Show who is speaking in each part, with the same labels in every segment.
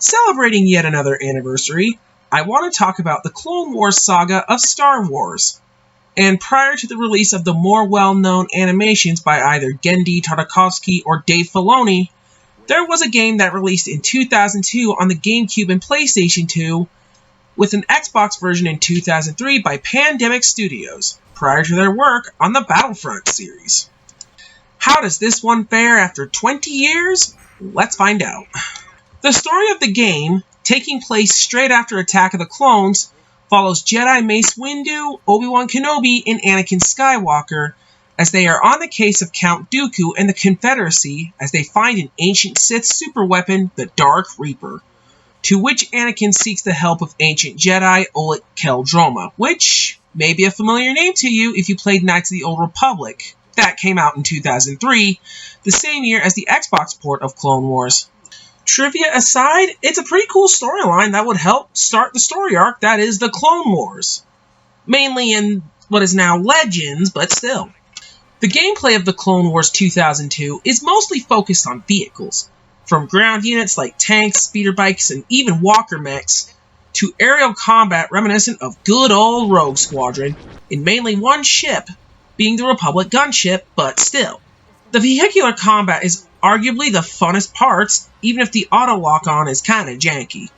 Speaker 1: Celebrating yet another anniversary, I want to talk about the Clone Wars saga of Star Wars. And prior to the release of the more well-known animations by either Genndy Tartakovsky or Dave Filoni, there was a game that released in 2002 on the GameCube and PlayStation 2, with an Xbox version in 2003 by Pandemic Studios, prior to their work on the Battlefront series. How does this one fare after 20 years? Let's find out. The story of the game, taking place straight after Attack of the Clones, follows Jedi Mace Windu, Obi-Wan Kenobi, and Anakin Skywalker as they are on the case of Count Dooku and the Confederacy as they find an ancient Sith superweapon, the Dark Reaper, to which Anakin seeks the help of ancient Jedi Oleg Keldroma, which may be a familiar name to you if you played Knights of the Old Republic. That came out in 2003, the same year as the Xbox port of Clone Wars. Trivia aside, it's a pretty cool storyline that would help start the story arc that is the Clone Wars. Mainly in what is now Legends, but still. The gameplay of the Clone Wars 2002 is mostly focused on vehicles, from ground units like tanks, speeder bikes, and even walker mechs, to aerial combat reminiscent of good old Rogue Squadron, in mainly one ship, being the Republic gunship, but still. The vehicular combat is arguably the funnest parts, even if the auto lock-on is kinda janky.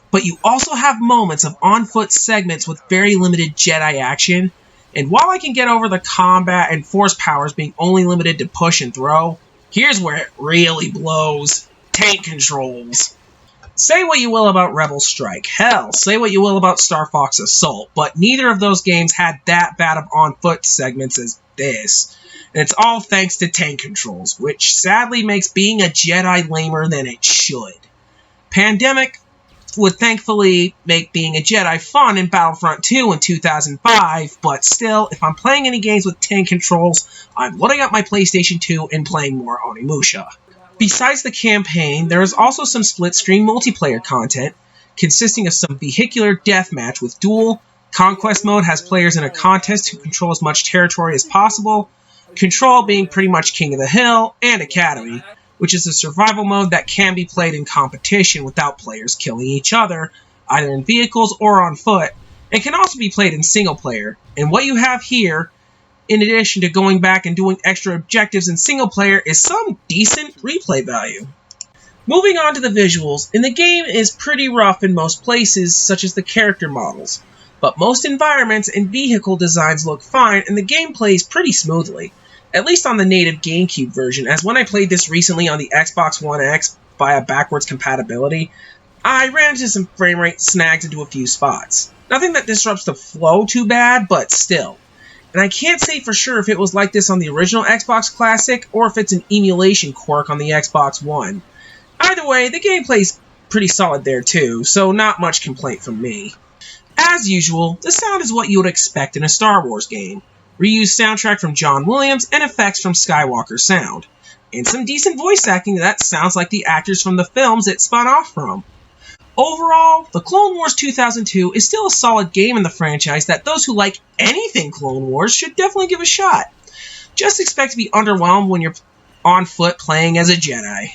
Speaker 1: But you also have moments of on-foot segments with very limited Jedi action, and while I can get over the combat and force powers being only limited to push and throw, here's where it really blows. Tank controls. Say what you will about Rebel Strike, hell, say what you will about Star Fox Assault, but neither of those games had that bad of on-foot segments as this. And it's all thanks to tank controls, which sadly makes being a Jedi lamer than it should. Pandemic would thankfully make being a Jedi fun in Battlefront 2 in 2005, but still, if I'm playing any games with tank controls, I'm loading up my PlayStation 2 and playing more Onimusha. Besides the campaign, there is also some split-screen multiplayer content, consisting of some vehicular deathmatch with duel. Conquest mode has players in a contest who control as much territory as possible, Control being pretty much King of the Hill, and Academy, which is a survival mode that can be played in competition without players killing each other, either in vehicles or on foot, and can also be played in single player. And what you have here, in addition to going back and doing extra objectives in single player, is some decent replay value. Moving on to the visuals, and the game is pretty rough in most places, such as the character models, but most environments and vehicle designs look fine, and the game plays pretty smoothly, at least on the native GameCube version, as when I played this recently on the Xbox One X via backwards compatibility, I ran into some frame rate snags into a few spots. Nothing that disrupts the flow too bad, but still. And I can't say for sure if it was like this on the original Xbox Classic, or if it's an emulation quirk on the Xbox One. Either way, the gameplay's pretty solid there too, so not much complaint from me. As usual, the sound is what you would expect in a Star Wars game. Reused soundtrack from John Williams and effects from Skywalker Sound. And some decent voice acting that sounds like the actors from the films it spun off from. Overall, the Clone Wars 2002 is still a solid game in the franchise that those who like anything Clone Wars should definitely give a shot. Just expect to be underwhelmed when you're on foot playing as a Jedi.